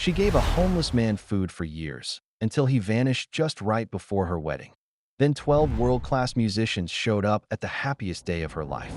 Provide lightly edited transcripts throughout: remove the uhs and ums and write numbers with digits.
She gave a homeless man food for years, until he vanished just right before her wedding. Then 12 world-class musicians showed up at the happiest day of her life.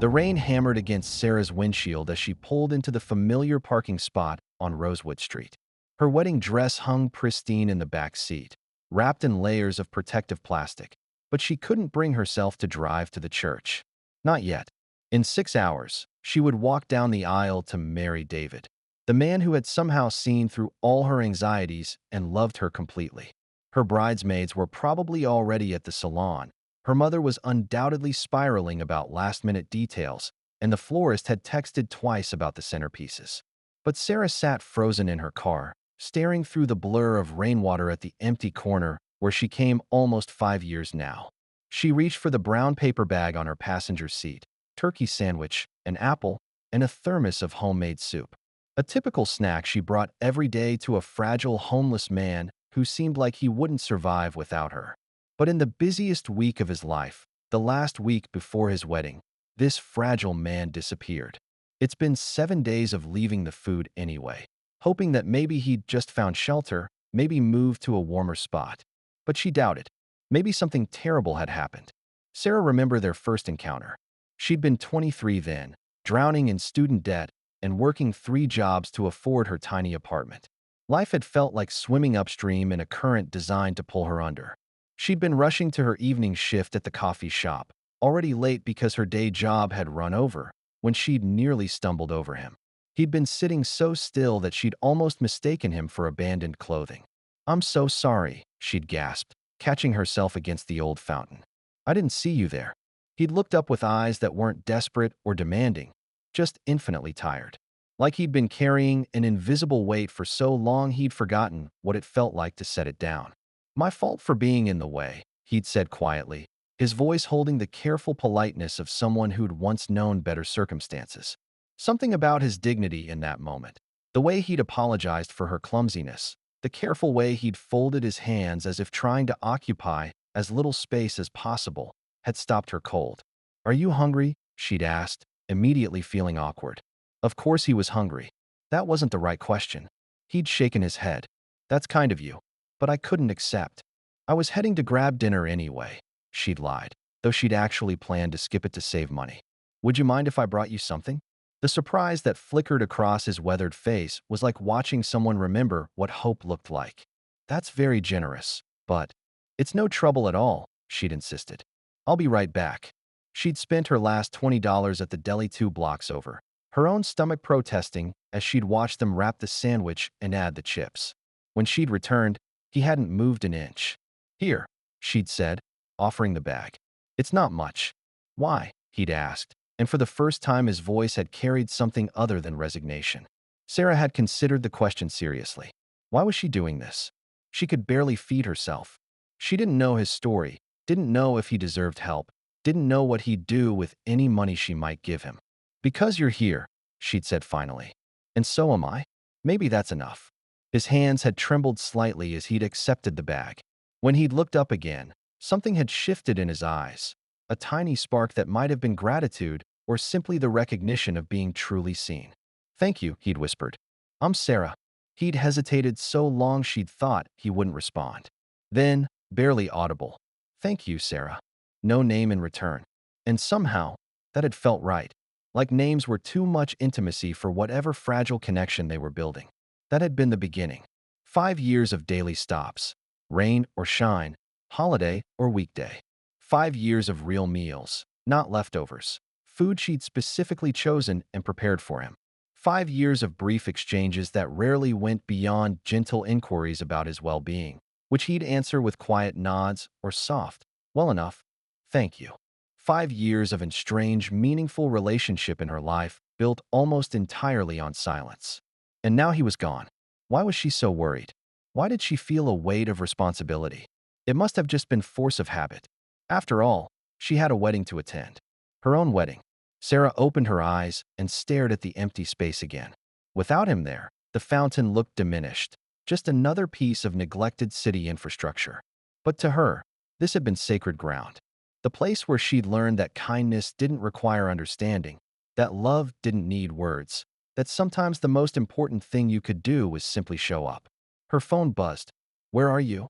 The rain hammered against Sarah's windshield as she pulled into the familiar parking spot on Rosewood Street. Her wedding dress hung pristine in the back seat, wrapped in layers of protective plastic, but she couldn't bring herself to drive to the church. Not yet. In 6 hours, she would walk down the aisle to marry David, the man who had somehow seen through all her anxieties and loved her completely. Her bridesmaids were probably already at the salon. Her mother was undoubtedly spiraling about last-minute details, and the florist had texted twice about the centerpieces. But Sarah sat frozen in her car, staring through the blur of rainwater at the empty corner where she came almost 5 years now. She reached for the brown paper bag on her passenger seat, turkey sandwich, an apple, and a thermos of homemade soup. A typical snack she brought every day to a fragile homeless man who seemed like he wouldn't survive without her. But in the busiest week of his life, the last week before his wedding, this fragile man disappeared. It's been 7 days of leaving the food anyway, hoping that maybe he'd just found shelter, maybe moved to a warmer spot. But she doubted. Maybe something terrible had happened. Sarah remembered their first encounter. She'd been 23 then, drowning in student debt and working 3 jobs to afford her tiny apartment. Life had felt like swimming upstream in a current designed to pull her under. She'd been rushing to her evening shift at the coffee shop, already late because her day job had run over, when she'd nearly stumbled over him. He'd been sitting so still that she'd almost mistaken him for abandoned clothing. "I'm so sorry," she'd gasped, catching herself against the old fountain. "I didn't see you there." He'd looked up with eyes that weren't desperate or demanding, just infinitely tired. Like he'd been carrying an invisible weight for so long he'd forgotten what it felt like to set it down. "My fault for being in the way," he'd said quietly, his voice holding the careful politeness of someone who'd once known better circumstances. Something about his dignity in that moment, the way he'd apologized for her clumsiness, the careful way he'd folded his hands as if trying to occupy as little space as possible, had stopped her cold. "Are you hungry?" she'd asked, immediately feeling awkward. Of course he was hungry. That wasn't the right question. He'd shaken his head. "That's kind of you. But I couldn't accept. I was heading to grab dinner anyway," she'd lied, though she'd actually planned to skip it to save money. "Would you mind if I brought you something?" The surprise that flickered across his weathered face was like watching someone remember what hope looked like. "That's very generous, but it's no trouble at all," she'd insisted. "I'll be right back." She'd spent her last $20 at the deli 2 blocks over, her own stomach protesting as she'd watched them wrap the sandwich and add the chips. When she'd returned, he hadn't moved an inch. "Here," she'd said, offering the bag. "It's not much." "Why?" he'd asked, and for the first time his voice had carried something other than resignation. Sarah had considered the question seriously. Why was she doing this? She could barely feed herself. She didn't know his story, didn't know if he deserved help, didn't know what he'd do with any money she might give him. "Because you're here," she'd said finally. "And so am I." Maybe that's enough. His hands had trembled slightly as he'd accepted the bag. When he'd looked up again, something had shifted in his eyes, a tiny spark that might have been gratitude or simply the recognition of being truly seen. "Thank you," he'd whispered. "I'm Sarah." He'd hesitated so long she'd thought he wouldn't respond. Then, barely audible, "Thank you, Sarah." No name in return. And somehow, that had felt right. Like names were too much intimacy for whatever fragile connection they were building. That had been the beginning. 5 years of daily stops. Rain or shine, holiday or weekday. 5 years of real meals, not leftovers. Food she'd specifically chosen and prepared for him. 5 years of brief exchanges that rarely went beyond gentle inquiries about his well-being, which he'd answer with quiet nods or soft, "Well enough, thank you." 5 years of estranged, meaningful relationship in her life, built almost entirely on silence. And now he was gone. Why was she so worried? Why did she feel a weight of responsibility? It must have just been force of habit. After all, she had a wedding to attend. Her own wedding. Sarah opened her eyes and stared at the empty space again. Without him there, the fountain looked diminished, just another piece of neglected city infrastructure. But to her, this had been sacred ground. The place where she'd learned that kindness didn't require understanding, that love didn't need words, that sometimes the most important thing you could do was simply show up. Her phone buzzed. Where are you?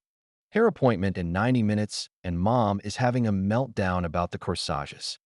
Hair appointment in 90 minutes, and mom is having a meltdown about the corsages.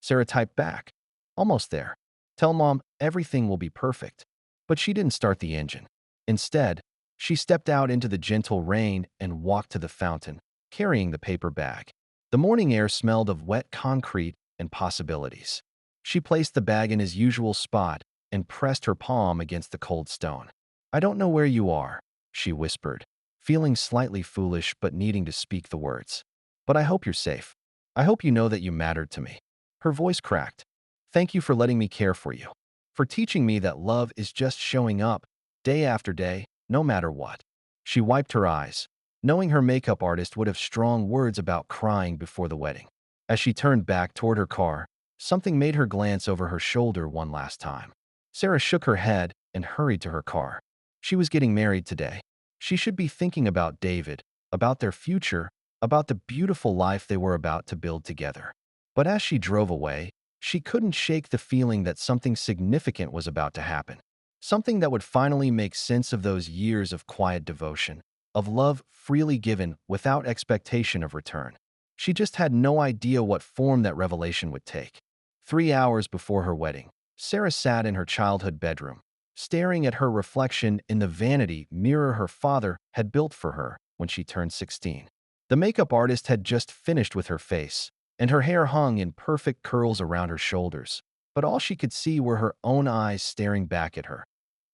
Sarah typed back. Almost there. Tell mom everything will be perfect. But she didn't start the engine. Instead, she stepped out into the gentle rain and walked to the fountain, carrying the paper bag. The morning air smelled of wet concrete and possibilities. She placed the bag in his usual spot and pressed her palm against the cold stone. I don't know where you are, she whispered, feeling slightly foolish but needing to speak the words. But I hope you're safe. I hope you know that you mattered to me. Her voice cracked. Thank you for letting me care for you. For teaching me that love is just showing up, day after day, no matter what. She wiped her eyes, knowing her makeup artist would have strong words about crying before the wedding. As she turned back toward her car, something made her glance over her shoulder one last time. Sarah shook her head and hurried to her car. She was getting married today. She should be thinking about David, about their future, about the beautiful life they were about to build together. But as she drove away, she couldn't shake the feeling that something significant was about to happen. Something that would finally make sense of those years of quiet devotion, of love freely given without expectation of return. She just had no idea what form that revelation would take. 3 hours before her wedding, Sarah sat in her childhood bedroom, staring at her reflection in the vanity mirror her father had built for her when she turned 16. The makeup artist had just finished with her face, and her hair hung in perfect curls around her shoulders, but all she could see were her own eyes staring back at her.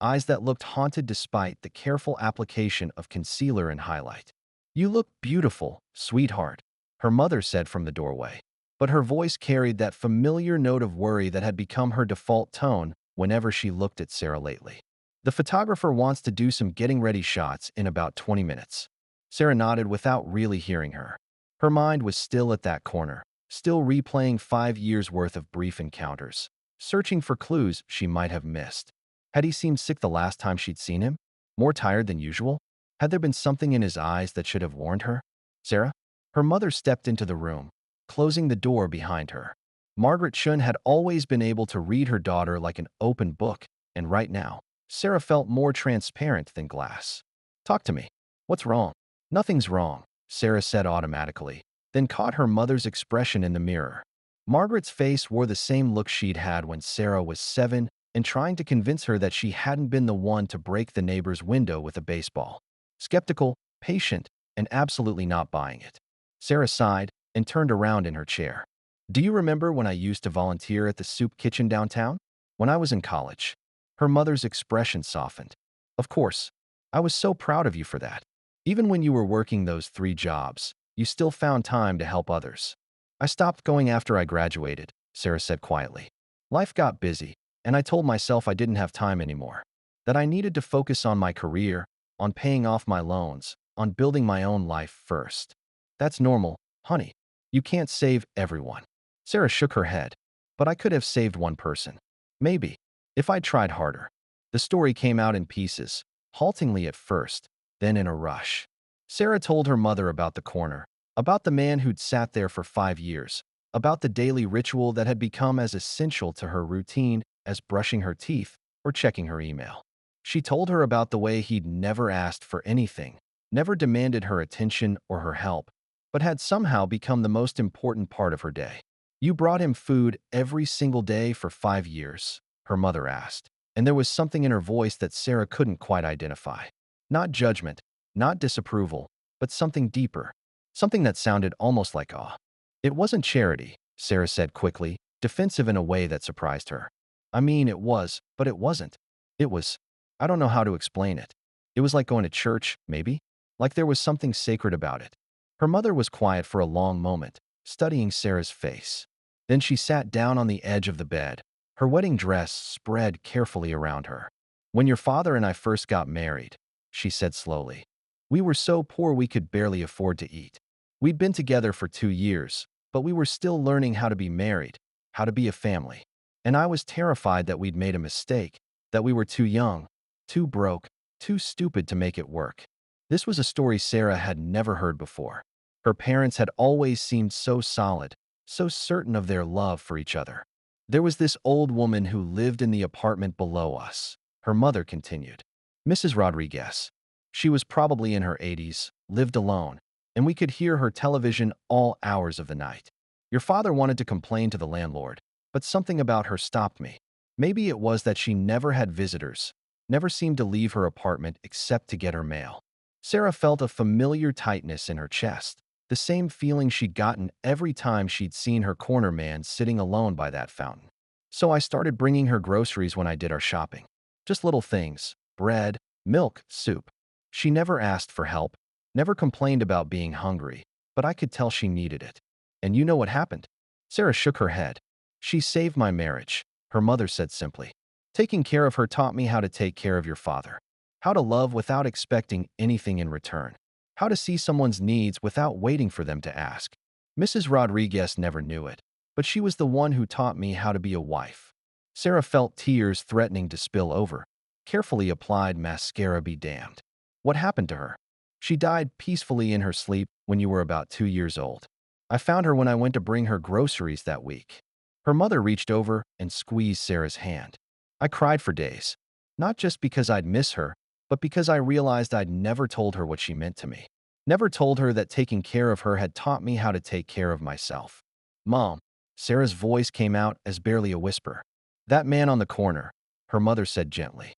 Eyes that looked haunted despite the careful application of concealer and highlight. You look beautiful, sweetheart, her mother said from the doorway. But her voice carried that familiar note of worry that had become her default tone whenever she looked at Sarah lately. The photographer wants to do some getting ready shots in about 20 minutes. Sarah nodded without really hearing her. Her mind was still at that corner, still replaying 5 years' worth of brief encounters, searching for clues she might have missed. Had he seemed sick the last time she'd seen him? More tired than usual? Had there been something in his eyes that should have warned her? Sarah? Her mother stepped into the room, closing the door behind her. Margaret Chun had always been able to read her daughter like an open book, and right now, Sarah felt more transparent than glass. Talk to me. What's wrong? Nothing's wrong, Sarah said automatically, then caught her mother's expression in the mirror. Margaret's face wore the same look she'd had when Sarah was 7 and trying to convince her that she hadn't been the one to break the neighbor's window with a baseball. Skeptical, patient, and absolutely not buying it. Sarah sighed and turned around in her chair. Do you remember when I used to volunteer at the soup kitchen downtown? When I was in college. Her mother's expression softened. Of course. I was so proud of you for that. Even when you were working those 3 jobs, you still found time to help others. I stopped going after I graduated, Sarah said quietly. Life got busy, and I told myself I didn't have time anymore. That I needed to focus on my career, on paying off my loans, on building my own life first. That's normal, honey. You can't save everyone. Sarah shook her head. But I could have saved one person. Maybe, if I'd tried harder. The story came out in pieces, haltingly at first, then in a rush. Sarah told her mother about the corner, about the man who'd sat there for 5 years, about the daily ritual that had become as essential to her routine as brushing her teeth or checking her email. She told her about the way he'd never asked for anything, never demanded her attention or her help, but had somehow become the most important part of her day. You brought him food every single day for 5 years, her mother asked, and there was something in her voice that Sarah couldn't quite identify. Not judgment, not disapproval, but something deeper, something that sounded almost like awe. It wasn't charity, Sarah said quickly, defensive in a way that surprised her. I mean, it was, but it wasn't. It was, I don't know how to explain it. It was like going to church, maybe? Like there was something sacred about it. Her mother was quiet for a long moment, studying Sarah's face. Then she sat down on the edge of the bed, her wedding dress spread carefully around her. When your father and I first got married, she said slowly, we were so poor we could barely afford to eat. We'd been together for 2 years, but we were still learning how to be married, how to be a family. And I was terrified that we'd made a mistake, that we were too young, too broke, too stupid to make it work. This was a story Sarah had never heard before. Her parents had always seemed so solid, so certain of their love for each other. There was this old woman who lived in the apartment below us, her mother continued. Mrs. Rodriguez. She was probably in her 80s, lived alone, and we could hear her television all hours of the night. Your father wanted to complain to the landlord, but something about her stopped me. Maybe it was that she never had visitors, never seemed to leave her apartment except to get her mail. Sarah felt a familiar tightness in her chest, the same feeling she'd gotten every time she'd seen her corner man sitting alone by that fountain. So I started bringing her groceries when I did our shopping. Just little things: bread, milk, soup. She never asked for help, never complained about being hungry, but I could tell she needed it. And you know what happened? Sarah shook her head. She saved my marriage, her mother said simply. Taking care of her taught me how to take care of your father, how to love without expecting anything in return, how to see someone's needs without waiting for them to ask. Mrs. Rodriguez never knew it, but she was the one who taught me how to be a wife. Sarah felt tears threatening to spill over. Carefully applied mascara be damned. What happened to her? She died peacefully in her sleep when you were about 2 years old. I found her when I went to bring her groceries that week. Her mother reached over and squeezed Sarah's hand. I cried for days, not just because I'd miss her, but because I realized I'd never told her what she meant to me. Never told her that taking care of her had taught me how to take care of myself. Mom, Sarah's voice came out as barely a whisper. That man on the corner, her mother said gently.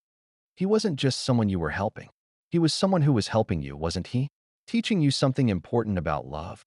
He wasn't just someone you were helping. He was someone who was helping you, wasn't he? Teaching you something important about love.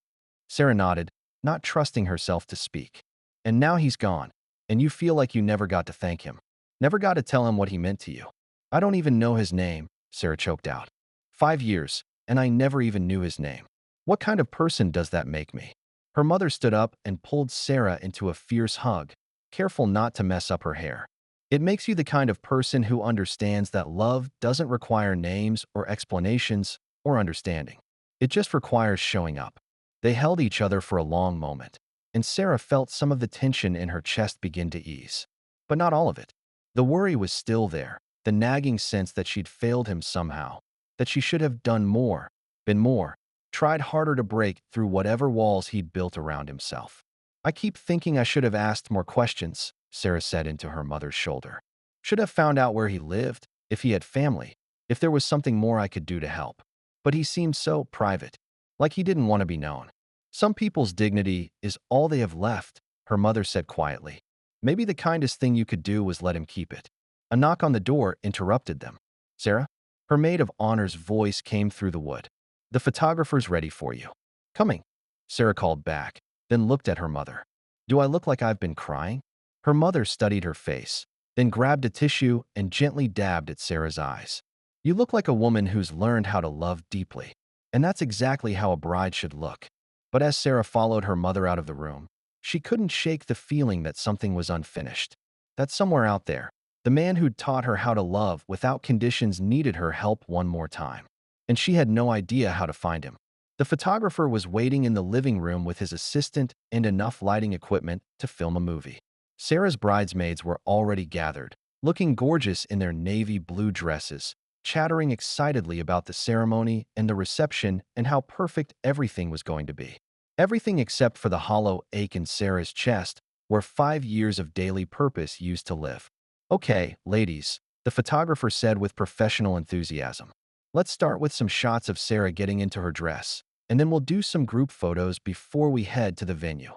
Sarah nodded, not trusting herself to speak. And now he's gone, and you feel like you never got to thank him. Never got to tell him what he meant to you. I don't even know his name, Sarah choked out. 5 years, and I never even knew his name. What kind of person does that make me? Her mother stood up and pulled Sarah into a fierce hug, careful not to mess up her hair. It makes you the kind of person who understands that love doesn't require names or explanations or understanding. It just requires showing up. They held each other for a long moment, and Sarah felt some of the tension in her chest begin to ease. But not all of it. The worry was still there, the nagging sense that she'd failed him somehow, that she should have done more, been more, tried harder to break through whatever walls he'd built around himself. I keep thinking I should have asked more questions, Sarah said into her mother's shoulder. Should have found out where he lived, if he had family, if there was something more I could do to help. But he seemed so private, like he didn't want to be known. Some people's dignity is all they have left, her mother said quietly. Maybe the kindest thing you could do was let him keep it. A knock on the door interrupted them. Sarah? Her maid of honor's voice came through the wood. The photographer's ready for you. Coming, Sarah called back, then looked at her mother. Do I look like I've been crying? Her mother studied her face, then grabbed a tissue and gently dabbed at Sarah's eyes. You look like a woman who's learned how to love deeply. And that's exactly how a bride should look. But as Sarah followed her mother out of the room, she couldn't shake the feeling that something was unfinished. That somewhere out there, the man who'd taught her how to love without conditions needed her help one more time. And she had no idea how to find him. The photographer was waiting in the living room with his assistant and enough lighting equipment to film a movie. Sarah's bridesmaids were already gathered, looking gorgeous in their navy blue dresses, chattering excitedly about the ceremony and the reception and how perfect everything was going to be. Everything except for the hollow ache in Sarah's chest, where 5 years of daily purpose used to live. Okay, ladies, the photographer said with professional enthusiasm. Let's start with some shots of Sarah getting into her dress, and then we'll do some group photos before we head to the venue.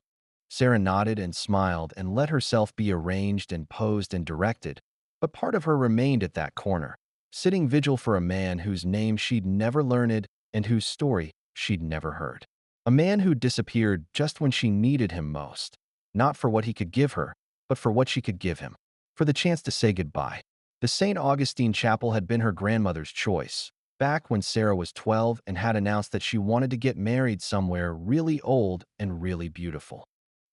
Sarah nodded and smiled and let herself be arranged and posed and directed, but part of her remained at that corner, sitting vigil for a man whose name she'd never learned and whose story she'd never heard. A man who disappeared just when she needed him most, not for what he could give her, but for what she could give him, for the chance to say goodbye. The St. Augustine Chapel had been her grandmother's choice, back when Sarah was 12 and had announced that she wanted to get married somewhere really old and really beautiful.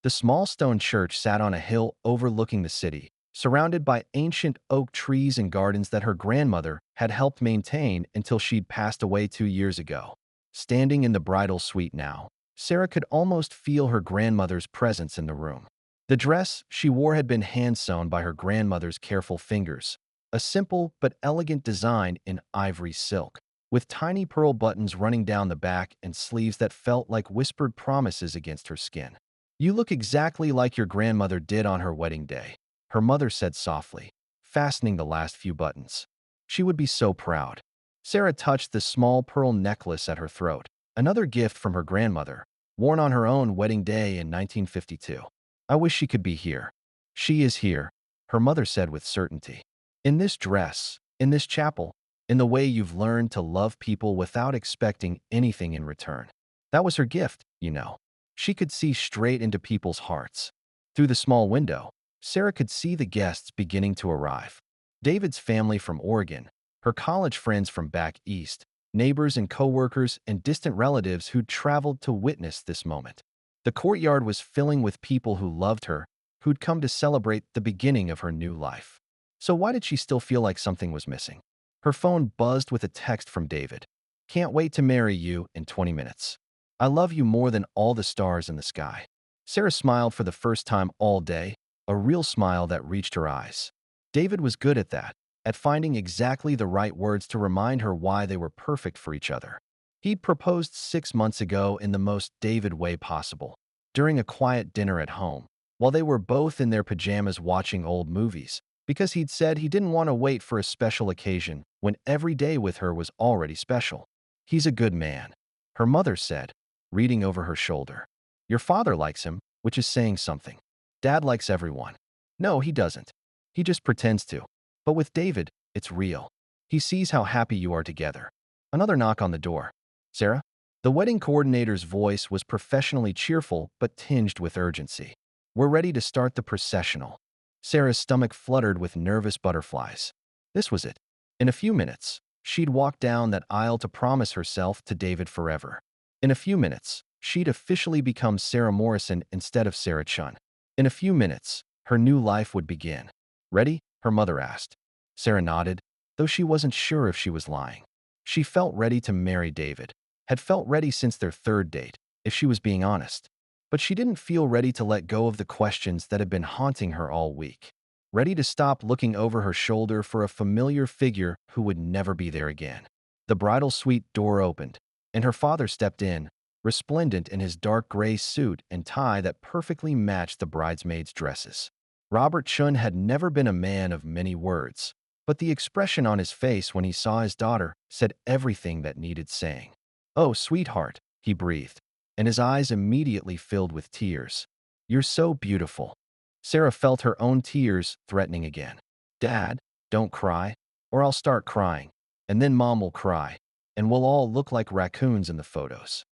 The small stone church sat on a hill overlooking the city, surrounded by ancient oak trees and gardens that her grandmother had helped maintain until she'd passed away 2 years ago. Standing in the bridal suite now, Sarah could almost feel her grandmother's presence in the room. The dress she wore had been hand-sewn by her grandmother's careful fingers, a simple but elegant design in ivory silk, with tiny pearl buttons running down the back and sleeves that felt like whispered promises against her skin. You look exactly like your grandmother did on her wedding day, her mother said softly, fastening the last few buttons. She would be so proud. Sarah touched the small pearl necklace at her throat, another gift from her grandmother, worn on her own wedding day in 1952. I wish she could be here. She is here, her mother said with certainty. In this dress, in this chapel, in the way you've learned to love people without expecting anything in return. That was her gift, you know. She could see straight into people's hearts. Through the small window, Sarah could see the guests beginning to arrive. David's family from Oregon, her college friends from back east, neighbors and coworkers and distant relatives who'd traveled to witness this moment. The courtyard was filling with people who loved her, who'd come to celebrate the beginning of her new life. So why did she still feel like something was missing? Her phone buzzed with a text from David. Can't wait to marry you in 20 minutes. I love you more than all the stars in the sky. Sarah smiled for the first time all day, a real smile that reached her eyes. David was good at that, at finding exactly the right words to remind her why they were perfect for each other. He'd proposed 6 months ago in the most David way possible, during a quiet dinner at home, while they were both in their pajamas watching old movies, because he'd said he didn't want to wait for a special occasion when every day with her was already special. He's a good man, her mother said, reading over her shoulder. Your father likes him, which is saying something. Dad likes everyone. No, he doesn't. He just pretends to. But with David, it's real. He sees how happy you are together. Another knock on the door. Sarah? The wedding coordinator's voice was professionally cheerful but tinged with urgency. We're ready to start the processional. Sarah's stomach fluttered with nervous butterflies. This was it. In a few minutes, she'd walk down that aisle to promise herself to David forever. In a few minutes, she'd officially become Sarah Morrison instead of Sarah Chun. In a few minutes, her new life would begin. Ready? Her mother asked. Sarah nodded, though she wasn't sure if she was lying. She felt ready to marry David, had felt ready since their third date, if she was being honest. But she didn't feel ready to let go of the questions that had been haunting her all week. Ready to stop looking over her shoulder for a familiar figure who would never be there again. The bridal suite door opened, and her father stepped in, resplendent in his dark gray suit and tie that perfectly matched the bridesmaids' dresses. Robert Chun had never been a man of many words, but the expression on his face when he saw his daughter said everything that needed saying. Oh, sweetheart, he breathed, and his eyes immediately filled with tears. You're so beautiful. Sarah felt her own tears threatening again. Dad, don't cry, or I'll start crying, and then Mom will cry, and we'll all look like raccoons in the photos.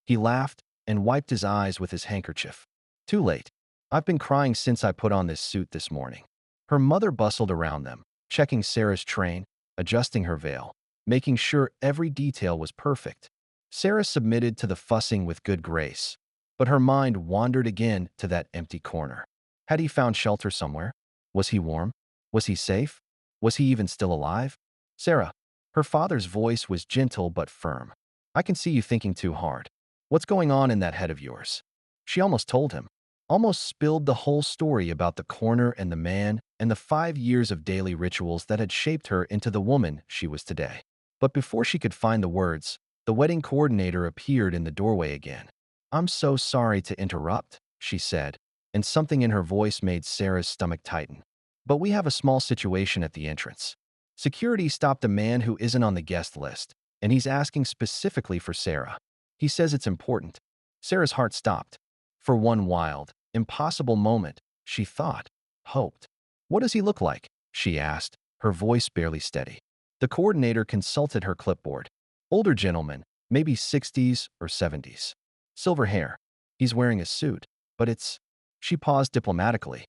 He laughed and wiped his eyes with his handkerchief. Too late. I've been crying since I put on this suit this morning. Her mother bustled around them, checking Sarah's train, adjusting her veil, making sure every detail was perfect. Sarah submitted to the fussing with good grace, but her mind wandered again to that empty corner. Had he found shelter somewhere? Was he warm? Was he safe? Was he even still alive? Sarah. Her father's voice was gentle but firm. I can see you thinking too hard. What's going on in that head of yours? She almost told him, almost spilled the whole story about the corner and the man and the 5 years of daily rituals that had shaped her into the woman she was today. But before she could find the words, the wedding coordinator appeared in the doorway again. I'm so sorry to interrupt, she said, and something in her voice made Sarah's stomach tighten. But we have a small situation at the entrance. Security stopped a man who isn't on the guest list, and he's asking specifically for Sarah. He says it's important. Sarah's heart stopped. For one wild, impossible moment, she thought, hoped. What does he look like? She asked, her voice barely steady. The coordinator consulted her clipboard. Older gentleman, maybe 60s or 70s. Silver hair. He's wearing a suit, but it's… She paused diplomatically.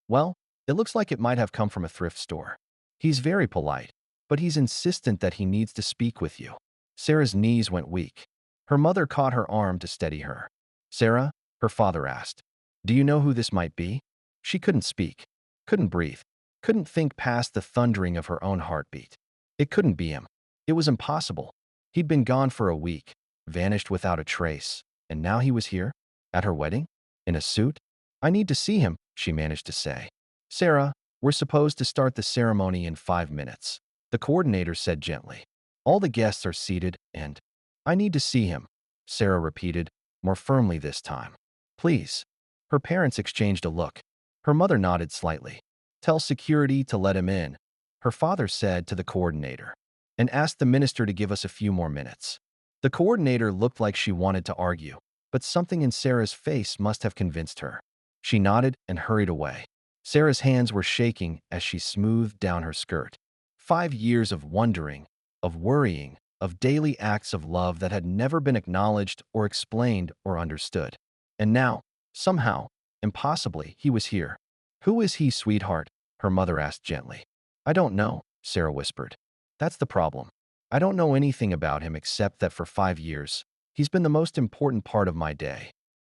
Well, it looks like it might have come from a thrift store. He's very polite, but he's insistent that he needs to speak with you. Sarah's knees went weak. Her mother caught her arm to steady her. Sarah, her father asked, do you know who this might be? She couldn't speak, couldn't breathe, couldn't think past the thundering of her own heartbeat. It couldn't be him. It was impossible. He'd been gone for a week, vanished without a trace, and now he was here? At her wedding? In a suit? I need to see him, she managed to say. Sarah, we're supposed to start the ceremony in 5 minutes, the coordinator said gently. All the guests are seated and… I need to see him, Sarah repeated, more firmly this time. Please. Her parents exchanged a look. Her mother nodded slightly. Tell security to let him in, her father said to the coordinator, and asked the minister to give us a few more minutes. The coordinator looked like she wanted to argue, but something in Sarah's face must have convinced her. She nodded and hurried away. Sarah's hands were shaking as she smoothed down her skirt. 5 years of wondering, of worrying, of daily acts of love that had never been acknowledged or explained or understood. And now, somehow, impossibly, he was here. Who is he, sweetheart? Her mother asked gently. I don't know, Sarah whispered. That's the problem. I don't know anything about him except that for 5 years, he's been the most important part of my day.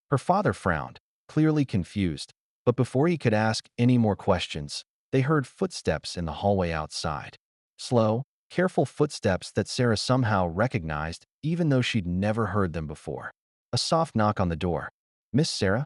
Her father frowned, clearly confused, but before he could ask any more questions, they heard footsteps in the hallway outside. Slow, careful footsteps that Sarah somehow recognized even though she'd never heard them before. A soft knock on the door. Miss Sarah?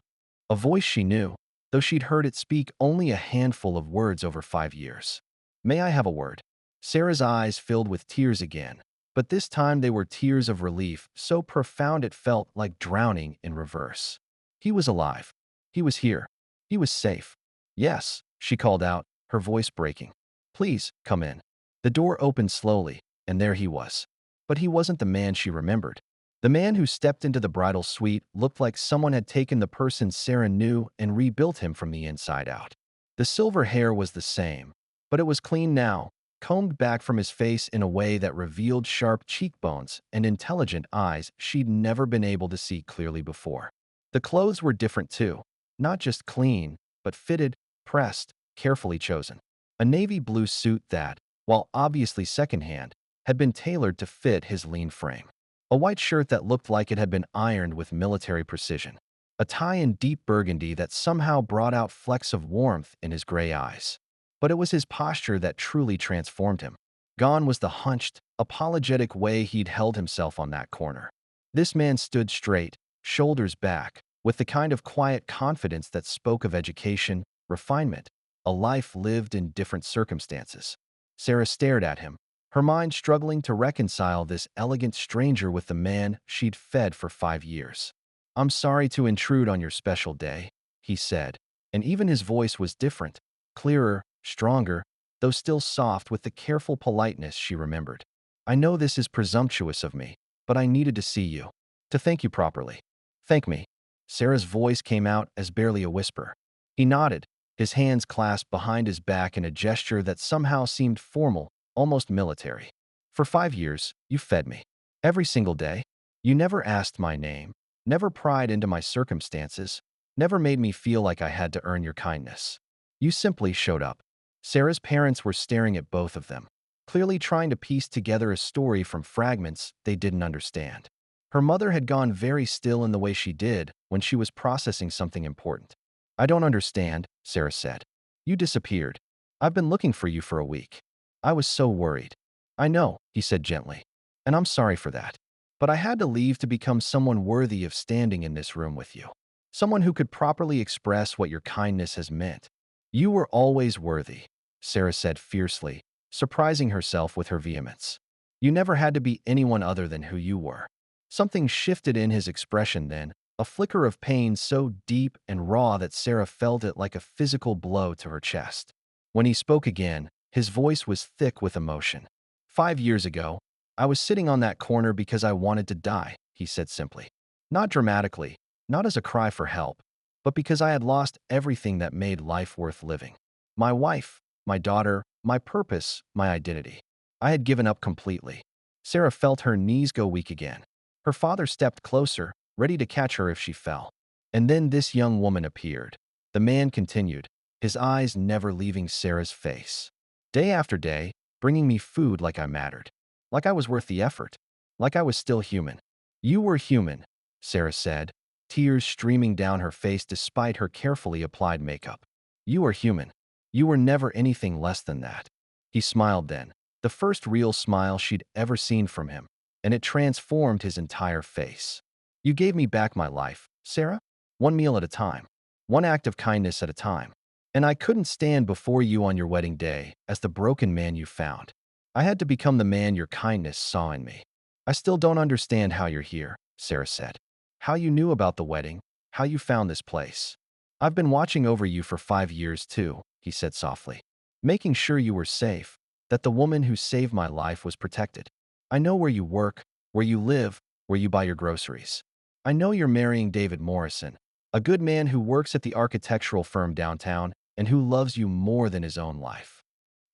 A voice she knew, though she'd heard it speak only a handful of words over 5 years. May I have a word? Sarah's eyes filled with tears again, but this time they were tears of relief, so profound it felt like drowning in reverse. He was alive. He was here. He was safe. Yes, she called out, her voice breaking. Please, come in. The door opened slowly, and there he was. But he wasn't the man she remembered. The man who stepped into the bridal suite looked like someone had taken the person Sarah knew and rebuilt him from the inside out. The silver hair was the same, but it was clean now, combed back from his face in a way that revealed sharp cheekbones and intelligent eyes she'd never been able to see clearly before. The clothes were different too, not just clean, but fitted, pressed, carefully chosen. A navy blue suit that, while obviously secondhand, had been tailored to fit his lean frame. A white shirt that looked like it had been ironed with military precision. A tie in deep burgundy that somehow brought out flecks of warmth in his gray eyes. But it was his posture that truly transformed him. Gone was the hunched, apologetic way he'd held himself on that corner. This man stood straight, shoulders back, with the kind of quiet confidence that spoke of education, refinement, a life lived in different circumstances. Sarah stared at him, her mind struggling to reconcile this elegant stranger with the man she'd fed for 5 years. I'm sorry to intrude on your special day, he said, and even his voice was different, clearer, stronger, though still soft with the careful politeness she remembered. I know this is presumptuous of me, but I needed to see you, to thank you properly. Thank me. Sarah's voice came out as barely a whisper. He nodded, his hands clasped behind his back in a gesture that somehow seemed formal, almost military. For 5 years, you fed me. Every single day. You never asked my name, never pried into my circumstances, never made me feel like I had to earn your kindness. You simply showed up. Sarah's parents were staring at both of them, clearly trying to piece together a story from fragments they didn't understand. Her mother had gone very still in the way she did when she was processing something important. I don't understand, Sarah said. You disappeared. I've been looking for you for a week. I was so worried. I know, he said gently, and I'm sorry for that. But I had to leave to become someone worthy of standing in this room with you. Someone who could properly express what your kindness has meant. You were always worthy, Sarah said fiercely, surprising herself with her vehemence. You never had to be anyone other than who you were. Something shifted in his expression then, a flicker of pain so deep and raw that Sarah felt it like a physical blow to her chest. When he spoke again, his voice was thick with emotion. 5 years ago, I was sitting on that corner because I wanted to die, he said simply. Not dramatically, not as a cry for help, but because I had lost everything that made life worth living. My wife, my daughter, my purpose, my identity. I had given up completely. Sarah felt her knees go weak again. Her father stepped closer, ready to catch her if she fell. And then this young woman appeared. The man continued, his eyes never leaving Sarah's face. Day after day, bringing me food like I mattered. Like I was worth the effort. Like I was still human. You were human, Sarah said, tears streaming down her face despite her carefully applied makeup. You are human. You were never anything less than that. He smiled then, the first real smile she'd ever seen from him, and it transformed his entire face. You gave me back my life, Sarah. One meal at a time. One act of kindness at a time. And I couldn't stand before you on your wedding day as the broken man you found. I had to become the man your kindness saw in me. I still don't understand how you're here, Sarah said. How you knew about the wedding, how you found this place. I've been watching over you for 5 years too, he said softly, making sure you were safe, that the woman who saved my life was protected. I know where you work, where you live, where you buy your groceries. I know you're marrying David Morrison, a good man who works at the architectural firm downtown and who loves you more than his own life.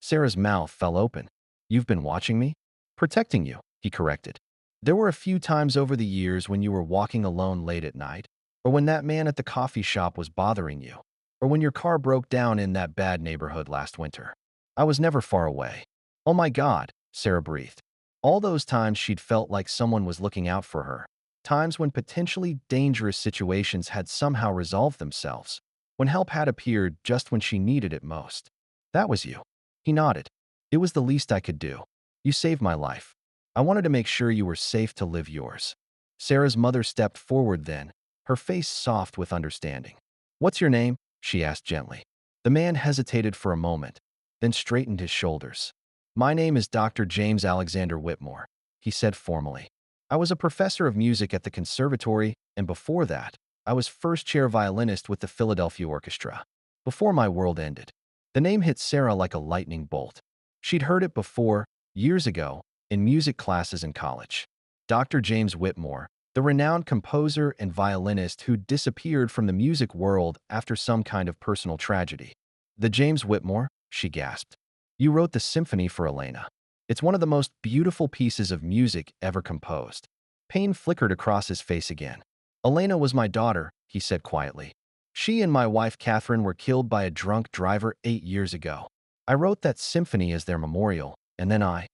Sarah's mouth fell open. You've been watching me? Protecting you, he corrected. There were a few times over the years when you were walking alone late at night, or when that man at the coffee shop was bothering you, or when your car broke down in that bad neighborhood last winter. I was never far away. Oh my God, Sarah breathed. All those times she'd felt like someone was looking out for her. Times when potentially dangerous situations had somehow resolved themselves, when help had appeared just when she needed it most. That was you. He nodded. It was the least I could do. You saved my life. I wanted to make sure you were safe to live yours. Sarah's mother stepped forward then, her face soft with understanding. What's your name? She asked gently. The man hesitated for a moment, then straightened his shoulders. My name is Dr. James Alexander Whitmore, he said formally. I was a professor of music at the conservatory, and before that, I was first-chair violinist with the Philadelphia Orchestra. Before my world ended. The name hit Sarah like a lightning bolt. She'd heard it before, years ago, in music classes in college. Dr. James Whitmore, the renowned composer and violinist who disappeared from the music world after some kind of personal tragedy. The James Whitmore, she gasped. You wrote the symphony for Elena. It's one of the most beautiful pieces of music ever composed. Pain flickered across his face again. Elena was my daughter, he said quietly. She and my wife Catherine were killed by a drunk driver 8 years ago. I wrote that symphony as their memorial, and then I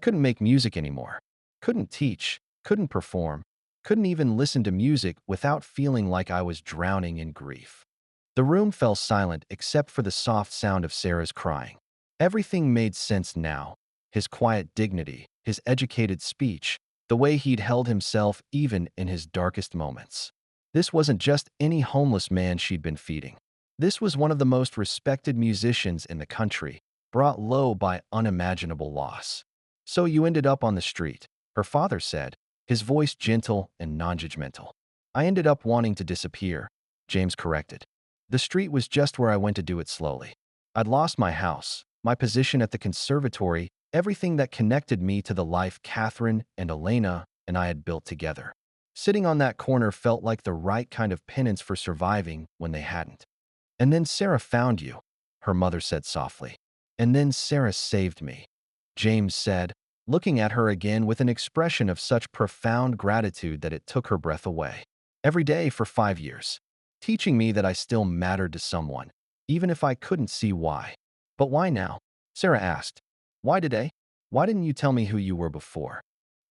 couldn't make music anymore. Couldn't teach, couldn't perform, couldn't even listen to music without feeling like I was drowning in grief. The room fell silent except for the soft sound of Sarah's crying. Everything made sense now. His quiet dignity, his educated speech, the way he'd held himself even in his darkest moments. This wasn't just any homeless man she'd been feeding. This was one of the most respected musicians in the country, brought low by unimaginable loss. So you ended up on the street, her father said, his voice gentle and non-judgmental. I ended up wanting to disappear, James corrected. The street was just where I went to do it slowly. I'd lost my house, my position at the conservatory, everything that connected me to the life Catherine and Elena and I had built together. Sitting on that corner felt like the right kind of penance for surviving when they hadn't. And then Sarah found you, her mother said softly. And then Sarah saved me, James said, looking at her again with an expression of such profound gratitude that it took her breath away. Every day for 5 years, teaching me that I still mattered to someone, even if I couldn't see why. But why now? Sarah asked. Why today? Why didn't you tell me who you were before?